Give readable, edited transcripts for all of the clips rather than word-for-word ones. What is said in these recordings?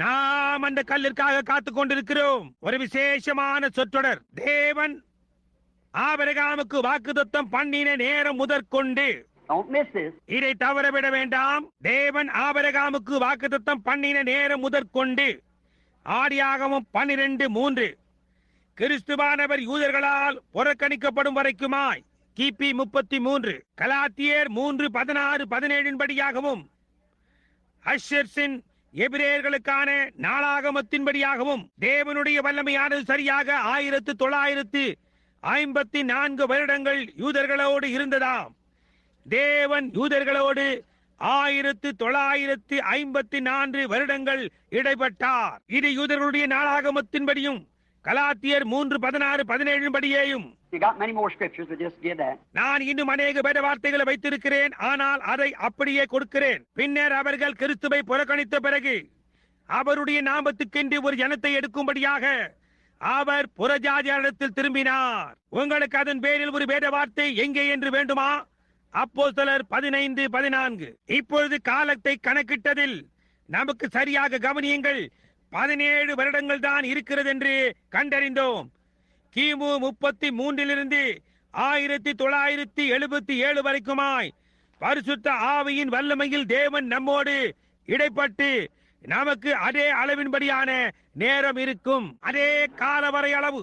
நாம் அந்த கல்லிற்காக காத்துக் கொண்டிருக்கிறோம். ஒரு விசேஷமான சொற்றொடர். தேவன் ஆபிரகாமுக்கு வாக்குத்தத்தம் பண்ணின நேரம் முதற்கொண்டு. இதை தவறவிட வேண்டாம். தேவன் ஆபிரகாமுக்கு வாக்குத்தத்தம் பண்ணின நேரம் முதற்கொண்டு. ஆதியாகமம் 12:3. கிறிஸ்துவானவர் யூதர்களால் புறக்கணிக்கப்படும் வரைக்குமாய் கிபி 33. கலாத்தியர் 3:16-17 படியாகவும் அஷர்ஸின் எபிரேயர்களுக்கான நாளாகமத்தின்படியாகவும் தேவனுடைய வல்லமையானது சரியாக 1954 வருடங்கள் யூதர்களோடு இருந்ததாம். தேவன் யூதர்களோடு 1954 வருடங்கள் இடைப்பட்டார். இது யூதர்களுடைய நாளாகமத்தின்படியும் கலாத்தியர் 3:16-17 படியேயும். நான் இன்னும் அநேக வேத வார்த்தைகளை வைத்திருக்கிறேன், ஆனால் அதை அப்படியே கொடுக்கிறேன். பின்னர் அவர்கள் கிறிஸ்துவை புறக்கணித்த பிறகு அவருடைய நாமத்துக்கென்று ஒரு ஜனத்தை எடுக்கும்படியாக அவர் புறஜாதியாரிடத்தில் திரும்பினார். உங்களுக்கு அதன் பேரில் ஒரு வேத வார்த்தை எங்கே என்று வேண்டுமா? அப்போஸ்தலர் 15:14. இப்பொழுது காலத்தை கணக்கிட்டதில் நமக்கு சரியாக கவனியுங்கள். 17 வருடங்கள் தான் இருக்கிறது என்று கண்டறிந்தோம். கிமு 33 1977 வரைக்குமாய் பரிசுத்த ஆவியின் வல்லமையில் தேவன் நம்மோடு இடைப்பட்டு நமக்கு அதே அளவின்படியான நேரம் இருக்கும். அதே காலவரை அளவு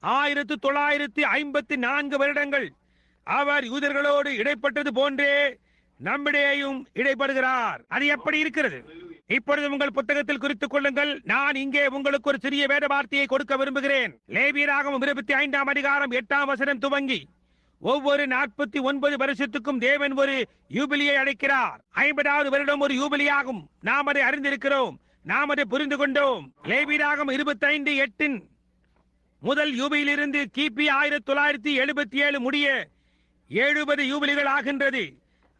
1954 வருடங்கள் அவர் யூதர்களோடு இடைப்பட்டது போன்றே நம்மிடையும் இடைப்படுகிறார். அது எப்படி இருக்கிறது? இப்பொழுது உங்கள் புத்தகத்தில் குறித்துக் கொள்ளுங்கள். நான் இங்கே உங்களுக்கு ஒரு சிறிய வேத வார்த்தையை கொடுக்க விரும்புகிறேன். லேவியராகமம் 25 அதிகாரம் 8 வசனம் துவங்கி ஒவ்வொரு 49 வருஷத்துக்கும் தேவன் ஒரு யூபிலியை அழைக்கிறார். 50வது வருடம் ஒரு யூபிலியாகும். நாம் அதை அறிந்திருக்கிறோம், நாம் அதை புரிந்து கொண்டோம். லேவியராகமம் 25:8 முதல் யூபிலிருந்து கிபி 1977 முடிய 70 யூபிலிகள் ஆகின்றது.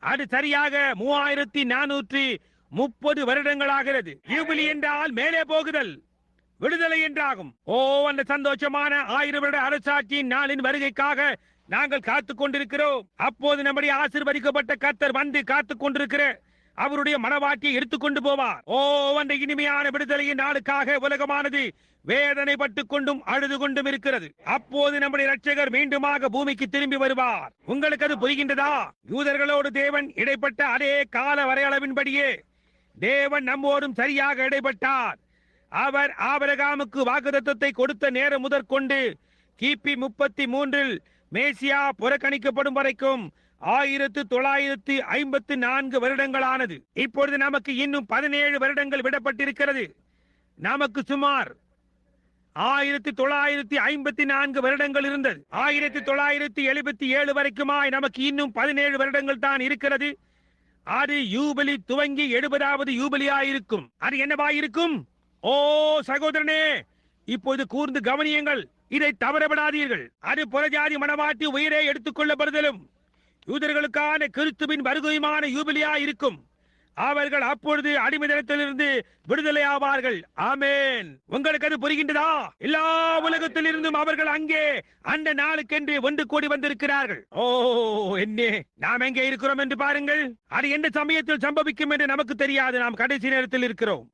அது சரியாக 3430 வருடங்கள் ஆகிறது. யூபிலி என்றால் மேலே போகுதல், விடுதலை என்றாகும். அந்த சந்தோஷமான 1000 வருட அரசாட்சியின் நாளின் வருகைக்காக நாங்கள் காத்துக் கொண்டிருக்கிறோம். அப்போது நம்முடைய ஆசீர்வதிக்கப்பட்ட கர்த்தர் வந்து காத்துக் கொண்டிருக்கிற அவருடைய மனவாட்டியை எடுத்துக்கொண்டு போவார். அந்த இனிமையான விடுதலையின் நாளுக்காக உலகமானது வேதனைப்பட்டுக் கொண்டும் அழுது கொண்டும் இருக்கிறது. அப்போது நம்முடைய இரட்சகர் மீண்டுமாக பூமிக்கு திரும்பி வருவார். உங்களுக்கு அது புரிகின்றதா? யூதர்களோடு தேவன் இடைப்பட்ட அதே கால வரையளவின்படியே தேவன் நம்மோடும் சரியாக இடைப்பட்டார். அவர் ஆபிரகாமுக்கு வாக்குத்தத்தத்தை கொடுத்த நேரம் முதற்கொண்டு கிபி 33 மேசியா புறக்கணிக்கப்படும் வரைக்கும் 1954 வருடங்களானது. இப்பொழுது நமக்கு இன்னும் 17 வருடங்கள் விடப்பட்டிருக்கிறது. நமக்கு சுமார் 1954 வருடங்கள் இருந்தது. 1977 வரைக்குமாய் நமக்கு இன்னும் 17 வருடங்கள் தான் இருக்கிறது. அது யூபிலி துவங்கி 70வது யூபிலியாயிருக்கும். அது என்னவாயிருக்கும்? சகோதரனே, இப்போது கூர்ந்து கவனியுங்கள். இதை தவறவிடாதீர்கள். அது புறஜாதி மனவாட்டி உயிரை எடுத்துக் கொள்ளப்படுதலும் யூதர்களுக்கான கிறிஸ்துவின் வருகையுமான யூபிலியா இருக்கும். அவர்கள் அப்பொழுது அடிமைத்தனத்திலிருந்து விடுதலை ஆவார்கள். ஆமென். உங்களுக்கு அது புரிகின்றதா? எல்லா உலகத்தில் இருந்தும் அவர்கள் அங்கே அந்த நாளுக்கென்று ஒன்று கூடி வந்திருக்கிறார்கள். என்ன நாம் எங்கே இருக்கிறோம் என்று பாருங்கள். அது எந்த சமயத்தில் சம்பவிக்கும் என்று நமக்கு தெரியாது. நாம் கடைசி நேரத்தில் இருக்கிறோம்.